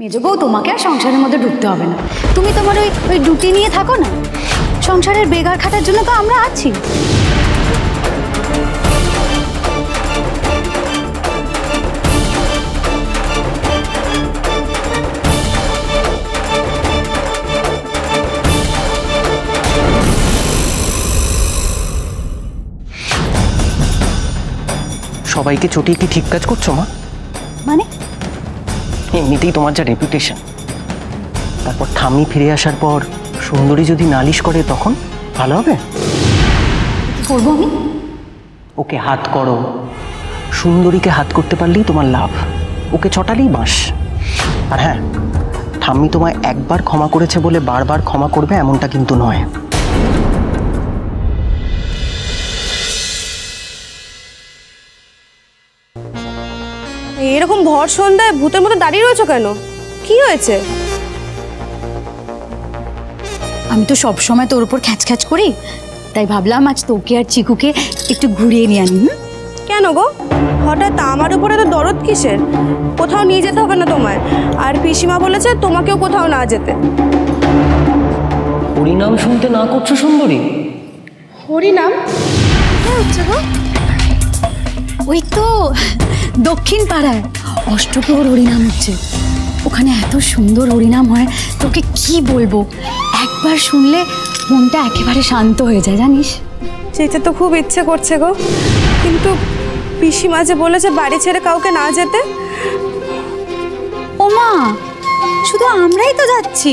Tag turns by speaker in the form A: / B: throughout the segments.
A: মেজো বউ, তোমাকে আর সংসারের মধ্যে ঢুকতে হবে না। তুমি তোমার ওই ডুটি নিয়ে থাকো না। সংসারের বেগার খাটার জন্য তো আমরা আছি।
B: সবাইকে চটিয়ে কি ঠিক কাজ করছো মা?
A: মানে
B: এমনিতেই তোমার যা রেপুটেশন, তারপর ঠাম্মি ফিরে আসার পর সুন্দরী যদি নালিশ করে তখন ভালো হবে?
A: কি করবো আমি?
B: ওকে হাত করো। সুন্দরীকে হাত করতে পারলেই তোমার লাভ, ওকে চটালেই বাঁশ। আর হ্যাঁ, ঠাম্মি তোমায় একবার ক্ষমা করেছে বলে বারবার ক্ষমা করবে এমনটা কিন্তু নয়।
C: এরকম ভর সন্ধ্যায় ভূতের মতো দাঁড়িয়ে রয়েছো কেন? কি হয়েছে?
A: আমি তো সব সময় তোর উপর খ্যাচ খ্যাচ করি, তাই ভাবলাম আজ তোকে আর চিকুকে একটু ঘুরিয়ে নিয়ে আনি।
C: কেন গো, হঠাৎ আমার উপরে তো দরদ কিসের? কোথাও নিয়ে যেতে হবে না তোমায়। আর পিসিমা বলেছে তোমাকেও কোথাও না যেতে।
B: হরিনাম শুনতে না করছো সুন্দরী?
C: হরিনাম? কি হচ্ছে গো?
A: ওই তো দক্ষিণ পাড়ায় অষ্টপ্রহর হরিনাম হচ্ছে। ওখানে এত সুন্দর হরিনাম হয়, তোকে কি বলবো। একবার শুনলে মনটা একেবারে শান্ত হয়ে যায়, জানিস?
C: যেতে তো খুব ইচ্ছে করছে গো, কিন্তু পিসিমা যে বলেছে বাড়ি ছেড়ে কাউকে না যেতে।
A: ওমা, শুধু আমরাই তো যাচ্ছি,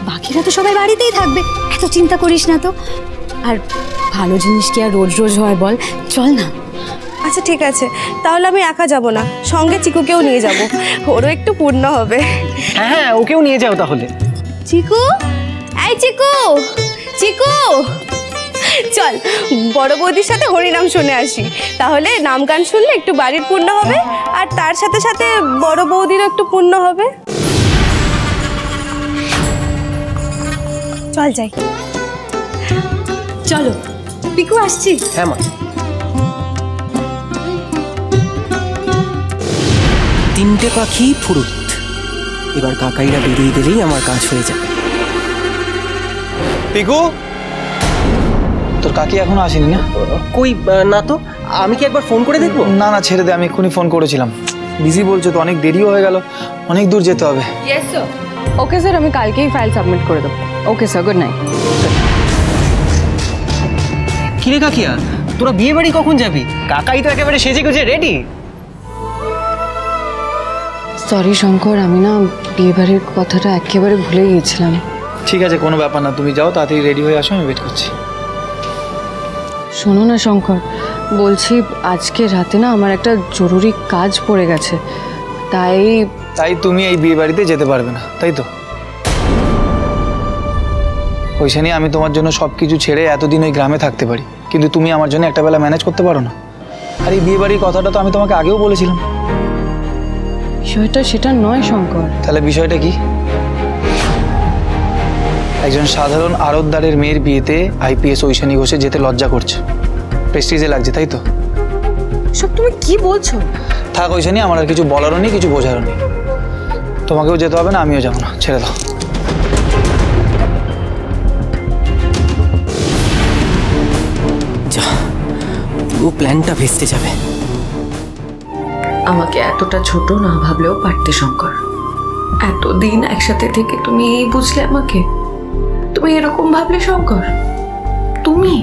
A: বাকিরা তো সবাই বাড়িতেই থাকবে। এত চিন্তা করিস না তো। আর ভালো জিনিস কি আর রোজ রোজ হয় বল? চল না।
C: আচ্ছা ঠিক আছে, তাহলে আমি একা যাব না, সঙ্গে চিকুকেও নিয়ে যাব, ওরও একটু পূর্ণ হবে।
B: হ্যাঁ, ওকেও নিয়ে যাও তাহলে।
C: চিকু, এই চিকু, চিকু চল বড় বৌদির সাথে হরিনাম শুনে আসি। তাহলে নাম গান শুনলে একটু বাড়ির পূর্ণ হবে, আর তার সাথে সাথে বড় বৌদিরও একটু পূর্ণ হবে। চল যাই।
A: চলো, পিকু আসছি।
B: হ্যাঁ মা। তিনটে পাখি ফুরুত, এবার কাকাইরা বেরিয়ে গেলেই আমার কাজ হয়ে যাবে।
D: পিকু, তোর কাকি এখনো আসেনি না?
B: কই না তো, আমি কি একবার ফোন করে দেখবো?
D: না না, ছেড়ে দে, আমি এক্ষুনি ফোন করেছিলাম। বিজি বলছো তো, অনেক দেরিও হয়ে গেল, অনেক দূর যেতে হবে।
E: Yes sir. ওকে স্যার, আমি কালকেই ফাইল সাবমিট করে দেবো। Okay sir, good night.
B: কিরে কাকিয়া, তোরা বিয়ে বাড়ি কখন যাবি? কাকাই তো একেবারে সেজে গুজে রেডি।
E: সরি শঙ্কর, আমি না বিয়েবাড়ির কথাটা একেবারে ভুলে গিয়েছিলাম।
D: ঠিক আছে, কোনো ব্যাপার না, তুমি যাও, তাড়াতাড়ি রেডি হয়ে আসো, আমি ওয়েট করছি।
E: শোনো না শঙ্কর, বলছি আজকে রাতে না আমার একটা জরুরি কাজ পড়ে গেছে, তাই
D: তুমি এই বিয়ে বাড়িতে যেতে পারবে না, তাই তো? ওইখানে আমি তোমার জন্য সব কিছু ছেড়ে এতদিন ওই গ্রামে থাকতে পারি, কিন্তু তুমি আমার জন্য একটা বেলা ম্যানেজ করতে পারো না। আর এই বিয়ে বাড়ির কথাটা তো আমি তোমাকে আগেও বলেছিলাম।
E: বিষয়টা সেটা নয় শঙ্কর।
D: তাহলে বিষয়টা কি? একজন সাধারণ আড়তদারের মেয়ের বিয়েতে আইপিএস ঐশানী ঘোষে যেতে লজ্জা করছে, প্রেস্টিজে লাগছে, তাই তো?
E: সব তুমি কি বলছো?
D: থাক ঐশানী, আমার আর কিছু বলারও নেই, কিছু বোঝারও নেই। তোমাকেও যেতে হবে না, আমিও যাবো না, ছেড়ে দাও।
B: যা, পুরো প্ল্যানটা ভেস্তে যাবে।
F: আমাকে এতটা ছোট না ভাবলেও পারতে শঙ্কর। এতদিন একসাথে থেকে তুমি এই বুঝলে আমাকে? তুমি এরকম ভাবলে শঙ্কর? তুমি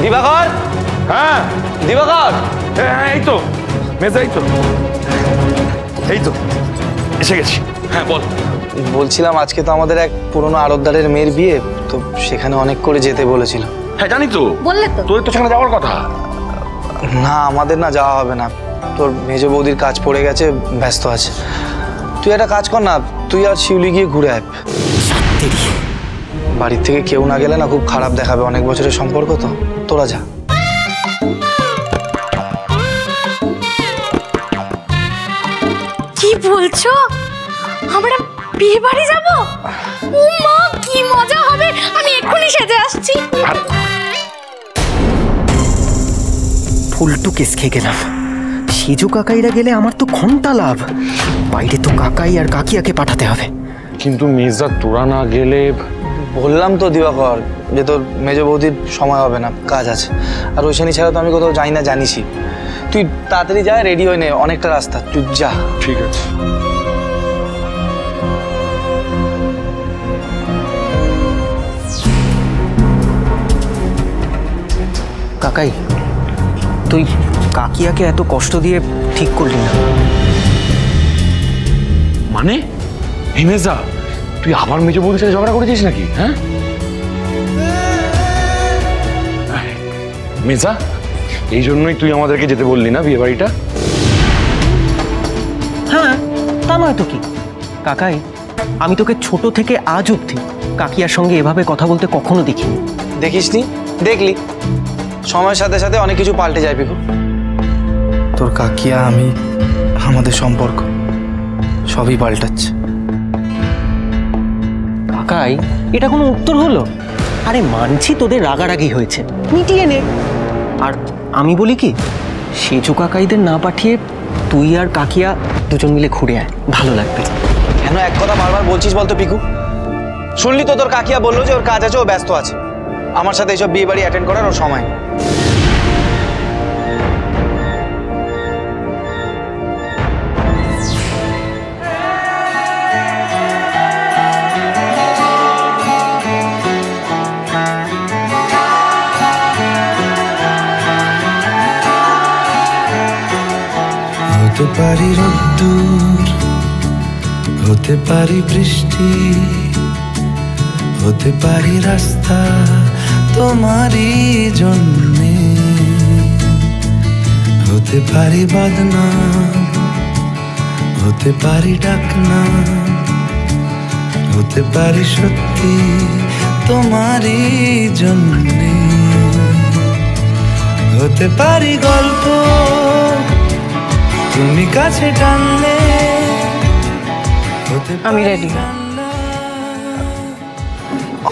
G: দিবাকর? হ্যাঁ দিবাকর, এই তো মেজা, এই তো এসে গেছি। হ্যাঁ বল।
D: বলছিলাম আজকে তো আমাদের এক পুরনো আড়তদারের মেয়ের বিয়ে, তো সেখানে অনেক করে যেতে বলেছিল।
G: হ্যাঁ জানি তো,
A: বললে তো।
G: তোর তো সেখানে যাওয়ার কথা।
D: না, আমাদের না যাওয়া হবে না, তোর মেজো বৌদির কাজ পড়ে গেছে, ব্যস্ত আছে। তুই একটা কাজ কর না, তুই আর শিউলি গিয়ে ঘুরে আয়। বাড়ির থেকে কেউ না গেলে না খুব খারাপ দেখাবে, অনেক বছরের সম্পর্ক তো, তোরা যা।
A: কি বলছো? আমরা বিয়ে বাড়ি যাবো? ও মা, কি মজা হবে! আমি এক্ষুনি সেজে আসছি।
B: ফুলটু কেস খেয়ে গেলাম। সেজো কাকাইরা গেলে আমার তো ঘন্টা লাভ। বাইরে তো কাকাই আর কাকিয়াকে পাঠাতে হবে।
G: কিন্তু মির্জা তোরা না গেলে?
D: বললাম তো দিবাকর যে তোর মেজ বৌদির সময় হবে না, কাজ আছে। আর ওইখানে ছাড়া তো আমি কোথাও যাই না, জানিসই। তুই তাড়াতাড়ি যা, রেডি হয়ে নে, অনেকটা রাস্তা, তুই যা।
G: ঠিক আছে।
B: কাকাই, তুই কাকিয়াকে এত কষ্ট দিয়ে ঠিক করলি না
G: মানে? হিমেজা, তুই আবার মেজ বৌদির সাথে ঝগড়া করেছিস নাকি? হ্যাঁ মেজা, এই জন্যই তুই আমাদেরকে যেতে বললি না বিয়ে বাড়িটা?
B: হ্যাঁ, তা নয় তো কি। কাকাই, আমি তোকে ছোট থেকে আজ অবধি কাকিয়ার সঙ্গে এভাবে কথা বলতে কখনো দেখিনি।
D: দেখিসনি? দেখলি, সময়ের সাথে সাথে অনেক কিছু পাল্টে যায় পিকু। তোর কাকিয়া, আমি, আমাদের সম্পর্ক সবই পাল্টাচ্ছে।
B: কাকাই, এটা কোনো উত্তর হলো? আরে মানছি তোদের রাগারাগি হয়েছে, মিটিয়ে নে। আর আমি বলি কি, সেজো কাকাইদের না পাঠিয়ে তুই আর কাকিয়া দুজন মিলে ঘুরে আয়, ভালো লাগবে।
D: কেন এক কথা বারবার বলছিস বলতো পিকু? শুনলি তো তোর কাকিয়া বললো যে ওর কাজ আছে, ও ব্যস্ত আছে। আমার সাথে এইসব বিয়ে বাড়ি অ্যাটেন্ড করার ওর সময়।
H: হতে পারি রোদ্দুর, হতে পারি বৃষ্টি, হতে পারি রাস্তা তোমারই জন্যে, হতে পারি বদনাম, হতে পারি ডাকনাম, হতে পারি সত্যি তোমারই জন্যে, হতে পারি গল্প তুমি কাছে টানলে।
E: আমি রেডি।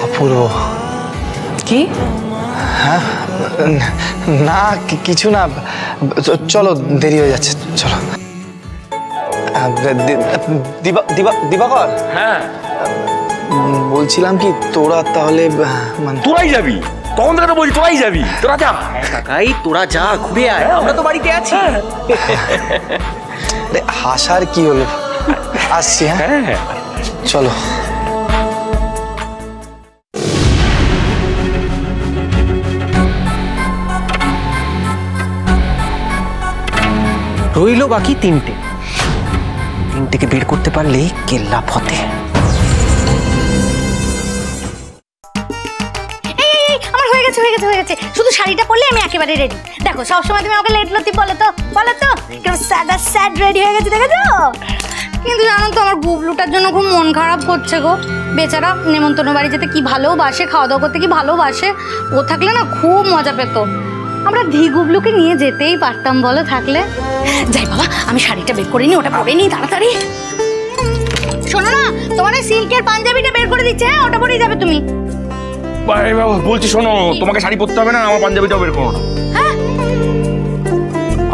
D: অপূর্ব।
E: কি?
D: হ্যাঁ, না কিছু না, চলো, দেরি হয়ে যাচ্ছে, চলো। দিবাকর,
G: হ্যাঁ
D: বলছিলাম কি, তোরা তাহলে মানে
G: তোরাই যাবি? তখন থেকে তো বলছি তোরাই যাবি, তোরা যা।
B: কাকাই, তোরা যা, ঘুরে আয়, আমরা তো বাড়িতে আছি।
D: হাসার কি হলো, আসছি। হ্যাঁ, চলো।
B: রইল বাকি তিনটেকে বের করতে পারলেই কেল্লা ফতে।
A: হয়ে গেছে, শুধু শাড়িটা পরলে আমি একেবারে রেডি। দেখো, সবসময় তুমি আমাকে লেট লতি বলো তো কেমন স্যাড রেডি হয়ে গেছে, দেখেছো? কিন্তু জানো তো, আমার গুবলুটার জন্য খুব মন খারাপ করছে গো। বেচারা নেমন্তন্ন বাড়ি যেতে কি ভালোবাসে, খাওয়া দাওয়া করতে কি ভালোবাসে। ও থাকলে না খুব মজা পেত। আমরা ধি গুবলুকে নিয়ে যেতেই পারতাম বলো, থাকলে। যাই বাবা, আমি শাড়িটা বের করে নিই, ওটা পরে নিই তাড়াতাড়ি। শোনো না, তোমার সিল্কের পাঞ্জাবিটা বের করে দিচ্ছে, হ্যাঁ, ওটা পরেই যাবে তুমি।
G: বলছি শোনো, তোমাকে শাড়ি পরতে হবে না, আমার পাঞ্জাবিটাও বের করো না।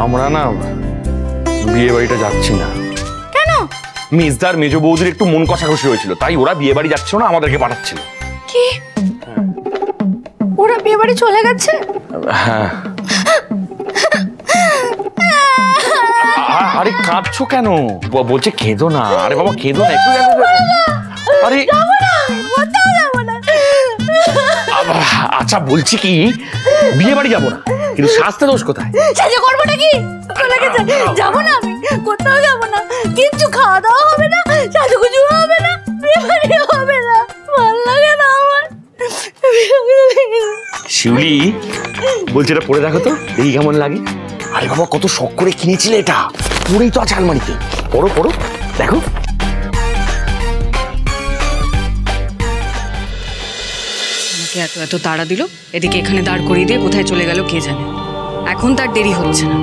G: আমরা না বিয়ে বাড়িটা যাচ্ছি না।
A: কেন?
G: মিসদার মেজ বৌদির একটু মন কষাকষি হয়েছিল, তাই ওরা বিয়ে বাড়ি যাচ্ছিল না, আমাদেরকে পাঠাচ্ছিল।
A: কি? ওরা বিয়ে বাড়ি চলে গেছে?
G: হ্যাঁ। আরে কাঁদছো কেন? বলছে কেঁদো না। আরে বাবা কেঁদো না, একটু আরে আচ্ছা, বলছি কি, বিয়ে বাড়ি যাবো না, কিন্তু শাস্তে দোষ কোথায়?
A: সাজা করবোটা কি? যাবো না, আমি কোথাও যাবো না, কিচ্ছু খাওয়া দাওয়া হবে না, সাজুগুজু হবে না, বিয়ে বাড়ি হবে না, ভালো লাগে না আমার।
G: শিউলি, বলছি এটা পরে দেখো তো, দেখি কেমন লাগে। আরে বাবা, কত শখ করে কিনেছিলে এটা, পরেই তো আছে আলমারিতে। পড়ো পড়ো, দেখো।
E: এত এত তাড়া দিল, এদিকে এখানে দাঁড় করিয়ে দিয়ে কোথায় চলে গেল কে জানে। এখন তার দেরি হচ্ছে না।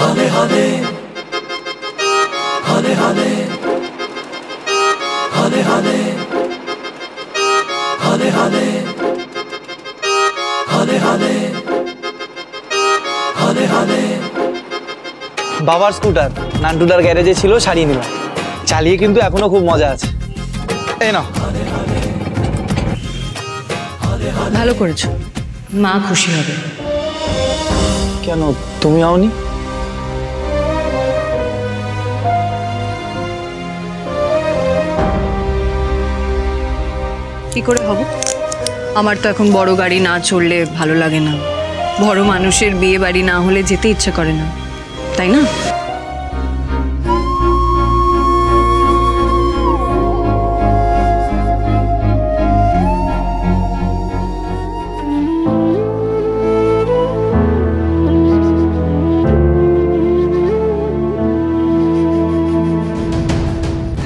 H: হলে হলে হলে হলে
D: বাবার স্কুটার নান্টুদার গ্যারেজে ছিল, সারিয়ে নিলাম। চালিয়ে কিন্তু এখনো খুব মজা আছে। এই নাও।
E: ভালো করেছো, মা খুশি হবে।
D: কেন তুমি আওনি?
E: কি করে হব? আমার তো এখন বড় গাড়ি না চললে ভালো লাগে না, বড় মানুষের বিয়ে বাড়ি না হলে যেতে ইচ্ছে করে না, তাই না?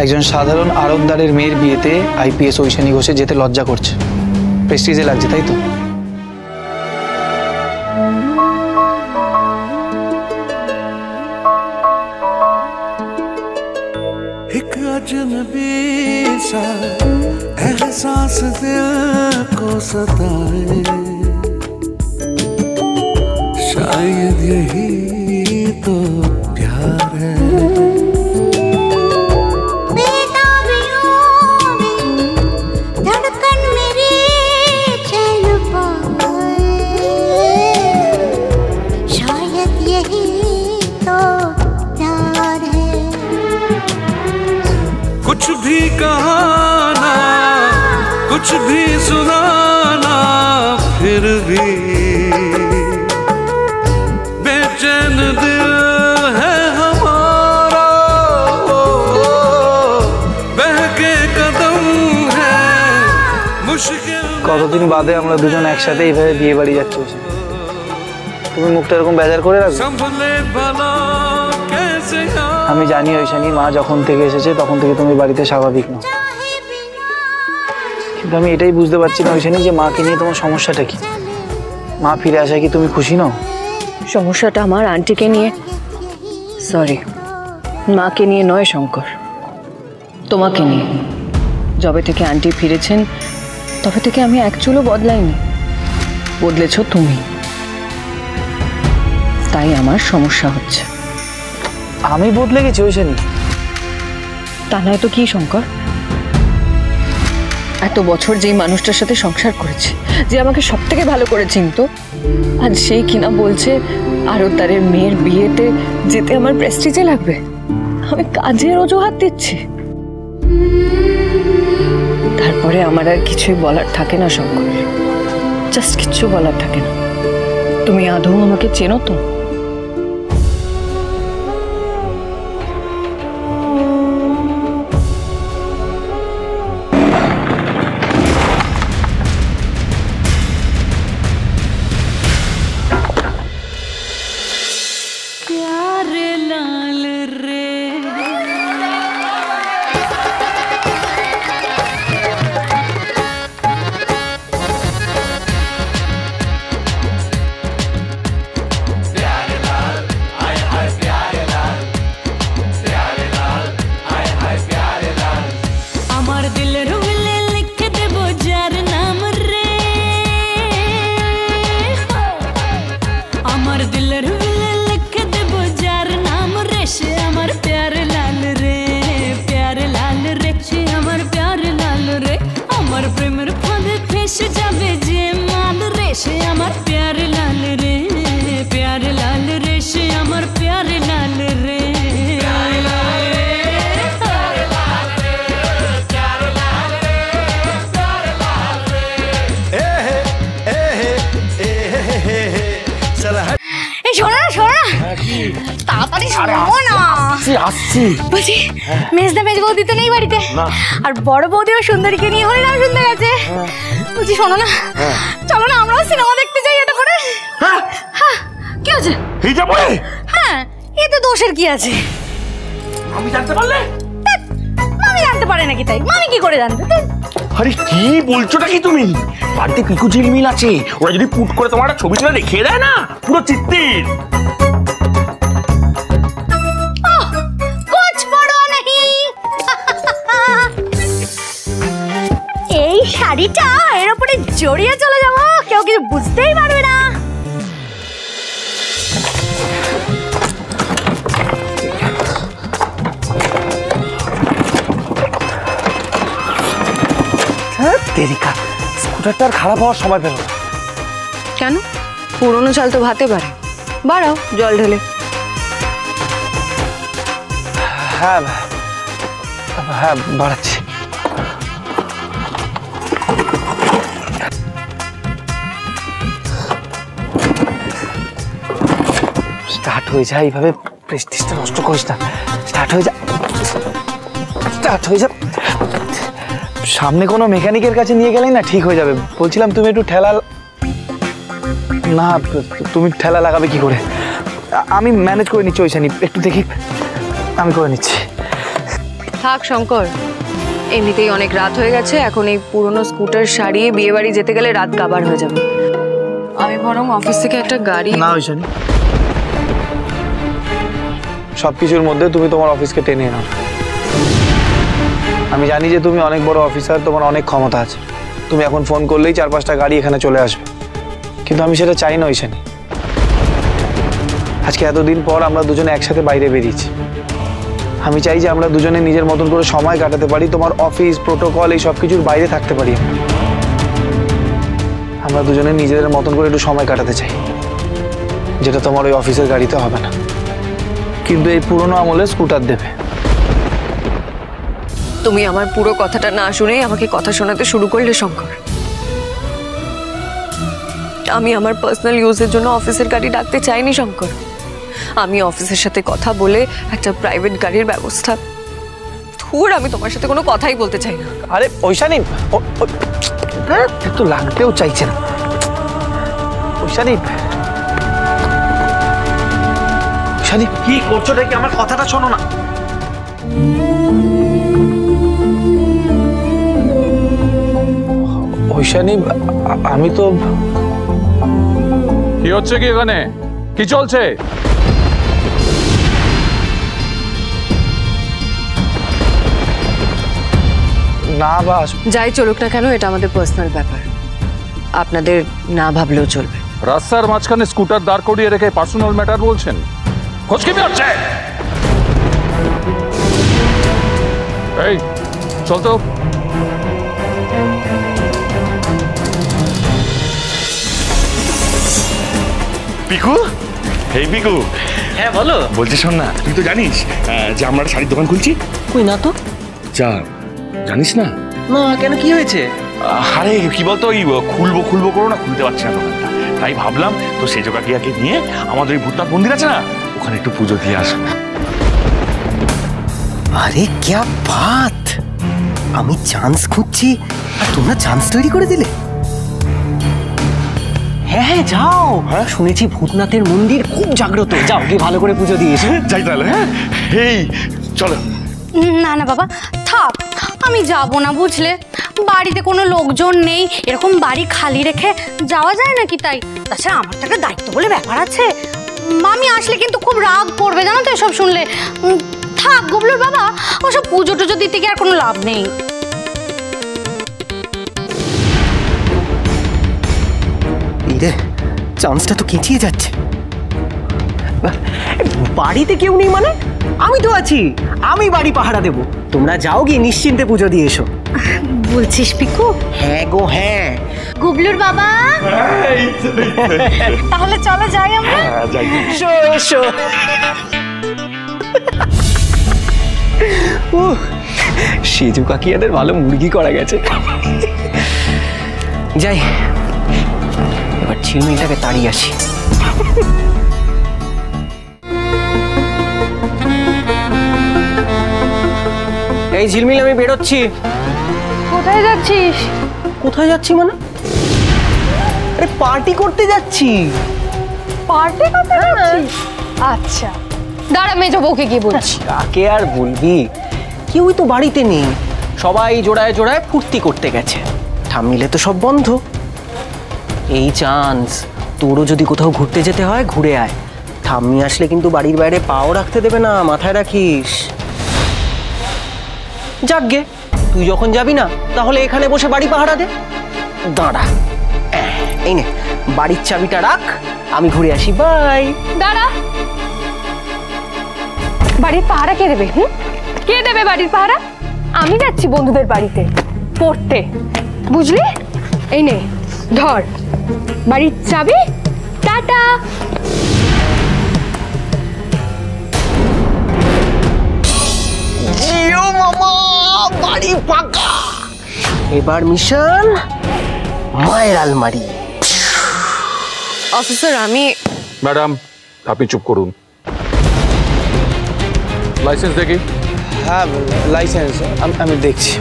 D: একজন সাধারণ আড়তদারের মেয়ের বিয়েতে আইপিএস ঐশানী ঘোষে যেতে লজ্জা করছে, প্রেস্টিজে লাগছে, তাই তো?
H: एक अजनबी सा एहसास दिल को सताए, शायद यही तो प्यार है। कुछ भी कहाना, कुछ भी सुनाना, फिर भी बेचैन दिल है हमारा, बहके कदम है मुश्किल।
D: কতদিন বাদে আমরা দুজন একসাথে এইভাবে বিয়ে বাড়ি যাচ্ছি। তুমি মুখটা এরকম বেজার করে রাখো। আমি জানি ঐশানী, মা যখন থেকে এসেছে তখন থেকে তুমি বাড়িতে স্বাভাবিক নও, কিন্তু আমি এটাই বুঝতে পারছি না ঐশানী যে মাকে নিয়ে তোমার সমস্যাটা কি। মা ফিরে আসায় কি তুমি খুশি নও?
E: সমস্যাটা আমার আন্টিকে নিয়ে, সরি, মাকে নিয়ে নয় শঙ্কর, তোমাকে নিয়ে। যবে থেকে আন্টি ফিরেছেন তবে থেকে আমি এক চুলও বদলাইনি, বদলেছ তুমি, তাই আমার সমস্যা হচ্ছে।
D: আমি বদলে গেছি ঐশানী?
E: তা নয় তো কি শঙ্কর, এত বছর যেই মানুষটার সাথে সংসার করেছি, যে আমাকে সব থেকে ভালো করে চিনতো, আজ সেই কিনা বলছে আড়তদারের মেয়ের বিয়েতে যেতে আমার প্রেস্টিজে লাগবে। আমি কাজের অজুহাত দিচ্ছি, তারপরে আমার আর কিছুই বলার থাকে না শঙ্কর, জাস্ট কিচ্ছু বলার থাকে না। তুমি আদৌ আমাকে চেনো তো?
A: মেজদা মেজ বৌদি তো নেই বাড়িতে, আর বড় বৌদিও সুন্দরীকে নিয়ে হরিনাম শুনতে গেছে। বলছি শোনো না, চলো না আমরাও সিনেমা দেখতে যাই এটা করে। কি আছে? হ্যাঁ, এতে দোষের কি আছে?
G: আমি জানতে পারলে?
A: আমি জানতে পারি নাকি তাই? আমি কি করে জানতে?
G: আরে কি বলছোটা কি তুমি? বাড়িতে পিকু ঝিলমিল আছে, ওরা যদি পুট করে তোমার ছবি তুলে দেখিয়ে দেয় না, পুরো চিত্তির।
A: শাড়িটা এর উপরে জড়িয়ে চলে যাবো, কেউ কিছু বুঝতেই পারবে না।
D: তেরিকা, স্কুটারটা আর খারাপ হওয়ার সময় পেল না।
E: কেন? পুরনো চাল তো ভাতে পারে, বাড়াও জল ঢেলে।
D: হ্যাঁ হ্যাঁ বাড়াচ্ছি। স্টার্ট হয়ে যায় এইভাবে, প্রেস্টিজটা নষ্ট করিস না। স্টার্ট হয়ে যা, স্টার্ট হয়ে যা। সামনে কোনো মেকানিকের কাছে নিয়ে গেলেই না ঠিক হয়ে যাবে। বলছিলাম তুমি একটু ঠেলা, না তুমি ঠেলা লাগাবে কি করে? আমি ম্যানেজ করে নিচ্ছি ওইখানে, একটু দেখি আমি করে নিচ্ছি।
E: থাক শঙ্কর, এমনিতেই অনেক রাত হয়ে গেছে, এখন এই পুরনো স্কুটার সারিয়ে বিয়ে বাড়ি যেতে গেলে রাত কাবার হয়ে যাবে। আমি বরং অফিস থেকে একটা গাড়ি।
D: না ওইখানে সবকিছুর মধ্যে তুমি তোমার অফিসকে টেনে নাও। আমি জানি যে তুমি অনেক বড় অফিসার, তোমার অনেক ক্ষমতা আছে, তুমি এখন ফোন করলেই 4-5টা গাড়ি এখানে চলে আসবে, কিন্তু আমি সেটা চাই না ওইখানে। আজকে এতদিন পর আমরা দুজনে একসাথে বাইরে বেরিয়েছি, আমি চাই যে আমরা দুজনে নিজের মতন করে সময় কাটাতে পারি, তোমার অফিস প্রোটোকল এই সব কিছুর বাইরে থাকতে পারি। আমরা দুজনে নিজেদের মতন করে একটু সময় কাটাতে চাই, যেটা তোমার ওই অফিসের গাড়িতে হবে না, কিন্তু এই পুরনো আমলে স্কুটার দেবে।
E: তুমি আমার পুরো কথাটা না শুনেই আমাকে কথা শোনাতে শুরু করলে শঙ্কর। আমি আমার পার্সোনাল ইউজের জন্য অফিসের গাড়ি ডাকতে চাইনি শঙ্কর। আমি অফিসের সাথে কথা বলে একটা প্রাইভেট গাড়ির ব্যবস্থা। ধুর, আমি তোমার সাথে কোনো কথাই বলতে চাই না।
D: আরে ঐশানী, একটু লাগতেও চাইছে না। ঐশানী, ঐশানী কি করছো নাকি? আমার কথাটা শোনো না। ঐশানী, আমি তো।
I: কি হচ্ছে কি এখানে? কি চলছে?
D: না বাস,
E: যাই চলুক না কেন, এটা আমাদের পার্সোনাল ব্যাপার, আপনাদের না ভাবলেও চলবে।
I: রাস্তার মাঝখানে স্কুটার দাঁড় করিয়ে রেখে পার্সোনাল ম্যাটার বলছেন? খোঁজ কি হচ্ছে? এই চল তো।
G: পিকু, এই পিকু।
B: হ্যাঁ বলো।
G: বলছি শোন না, তুই তো জানিস যে আমরা একটা শাড়ির দোকান খুলছি।
B: কই না তো।
G: যা, জানিস না?
B: না কেন, কি হয়েছে?
G: আরে কি বলতো, ওই খুলবো করো না, খুলতে পারছি না দোকানটা, তাই ভাবলাম তো সেই জোগাকিয়াকে নিয়ে আমাদের ওই ভূতনাথ মন্দির আছে না, ওখানে একটু পুজো দিয়ে আসবো।
B: আরে ক্যা বাত, আমি চান্স খুঁজছি আর তোমরা চান্স তৈরি করে দিলে। হ্যাঁ হ্যাঁ যাও, শুনেছি ভূতনাথের মন্দির খুব জাগ্রত, যাও গিয়ে ভালো করে পুজো দিয়ে এসো।
G: যাই তাহলে। হ্যাঁ এই চলো।
A: না না বাবা থাক, আমি যাব না বুঝলে, বাড়িতে কোনো লোকজন নেই, এরকম বাড়ি খালি রেখে যাওয়া যায় নাকি? তাই তাছাড়া আমার তো একটা দায়িত্ব বলে ব্যাপার আছে, মামি আসলে কিন্তু খুব রাগ করবে জানো তো এসব শুনলে। থাক গুবলুর বাবা, ওসব পুজো টুজো দিতে গিয়ে আর কোনো লাভ নেই।
B: রে চান্সটা তো কেচিয়ে যাচ্ছে। বাড়িতে কেউ নেই মানে? আমি তো আছি, আমি বাড়ি পাহারা দেব, তোমরা যাও গিয়ে নিশ্চিন্তে পুজো দিয়ে এসো।
A: বলছিস পিকু?
B: হ্যাঁ গো হ্যাঁ।
A: গুবলুর বাবা, তাহলে চলো যাই আমরা।
B: এসো এসো। সেজু কাকিয়াদের ভালো মুরগি করা গেছে। যাই এবার ঝিলমিলটাকে তাড়িয়ে আসি। এই ঝিলমিল, আমি বেরোচ্ছি।
A: কোথায় যাচ্ছিস?
B: কোথায় যাচ্ছি মানে? আরে পার্টি করতে যাচ্ছি।
A: পার্টি করতে যাচ্ছিস? আচ্ছা দাঁড়া, মেজো বউকে গিয়ে বলছি।
B: কাকে আর বলবি, কেউই তো বাড়িতে নেই, সবাই জোড়ায় জোড়ায় ফুর্তি করতে গেছে, ঠাম্মিলে তো সব বন্ধ। এই চান্স, তোরও যদি কোথাও ঘুরতে যেতে হয় ঘুরে আয়, ঠাম্মি আসলে কিন্তু বাড়ির বাইরে পাও রাখতে দেবে না, মাথায় রাখিস। যাকগে তুই যখন যাবি না তাহলে এখানে বসে বাড়ি পাহারা দে। দাঁড়া, এই নে বাড়ির চাবিটা রাখ, আমি ঘুরে আসি। বাই।
C: দাঁড়া, বাড়ির পাহারা কে দেবে? কে দেবে বাড়ির পাহারা? আমি যাচ্ছি বন্ধুদের বাড়িতে পড়তে, বুঝলি? এই নে ধর বাড়ির চাবি, টাটা।
B: জিও মামা, বাড়ি পাকা। এবার মিশন মায়ের আলমারি।
C: অফিসার আমি
I: ম্যাডাম আপনি চুপ করুন। লাইসেন্স দেখি।
D: হ্যাঁ লাইসেন্স আমি দেখছি।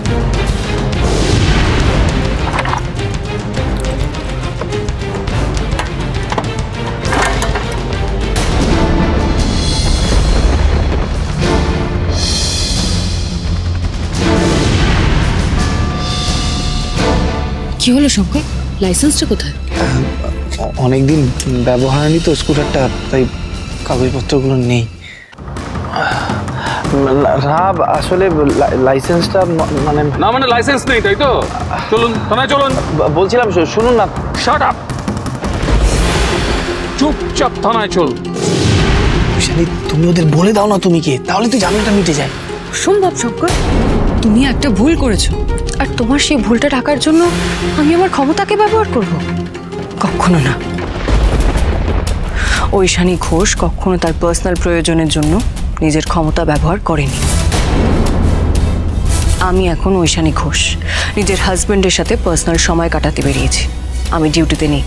E: কি হলো শঙ্কর, লাইসেন্সটা কোথায়?
D: অনেকদিন ব্যবহার হয়নি তো স্কুটারটা, তাই কাগজপত্রগুলো নেই। রাব আসলে লাইসেন্সটা মানে
I: লাইসেন্স নেই তাই তো? চলুন থানায় চলুন।
D: বলছিলাম শুনুন না।
I: শাট আপ, চুপচাপ থানায় চল।
D: তুমি ওদের বলে দাও না তুমি কে, তাহলে তো ঝামেলাটা মিটে যায়।
E: সম্ভব শঙ্কর, তুমি একটা ভুল করেছো, আর তোমার সেই ভুলটা ঢাকার জন্য আমি আমার ক্ষমতাকে ব্যবহার করব? কখনো না। ঐশানী ঘোষ কখনো তার পার্সোনাল প্রয়োজনের জন্য নিজের ক্ষমতা ব্যবহার করেনি। আমি এখন ঐশানী ঘোষ নিজের হাজবেন্ডের সাথে পার্সোনাল সময় কাটাতে বেরিয়েছি। আমি ডিউটিতে নেই,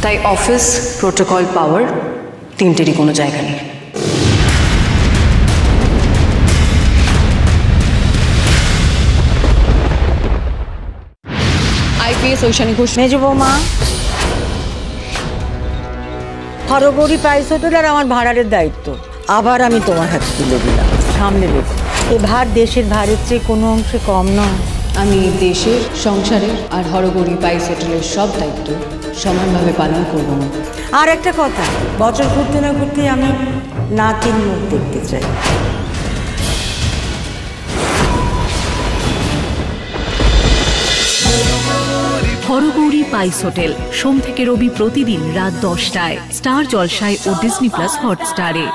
E: তাই অফিস, প্রোটোকল, পাওয়ার তিনটেরই কোনো জায়গা নেই। আইপিএস ঐশানী ঘোষ।
J: মেজ বৌমা, হরগৌরী প্রাইস হোটেল আর আমার ভাড়ারের দায়িত্ব আবার আমি তোমার হাতে তুলে দিলাম, সামনে রেখো। এ ভার দেশের ভারের চেয়ে কোনো অংশে কম নয়।
E: আমি দেশের, সংসারের আর হরগৌরী পাইস হোটেলের সব দায়িত্ব সমানভাবে পালন করব না।
J: আর একটা কথা, বছর ঘুরতে না ঘুরতে আমি নাতির মুখ দেখতে চাই।
K: হরগৌরী পাইস হোটেল সোম থেকে রবি প্রতিদিন রাত 10টায় স্টার জলসায় ও ডিজনি প্লাস হটস্টারে।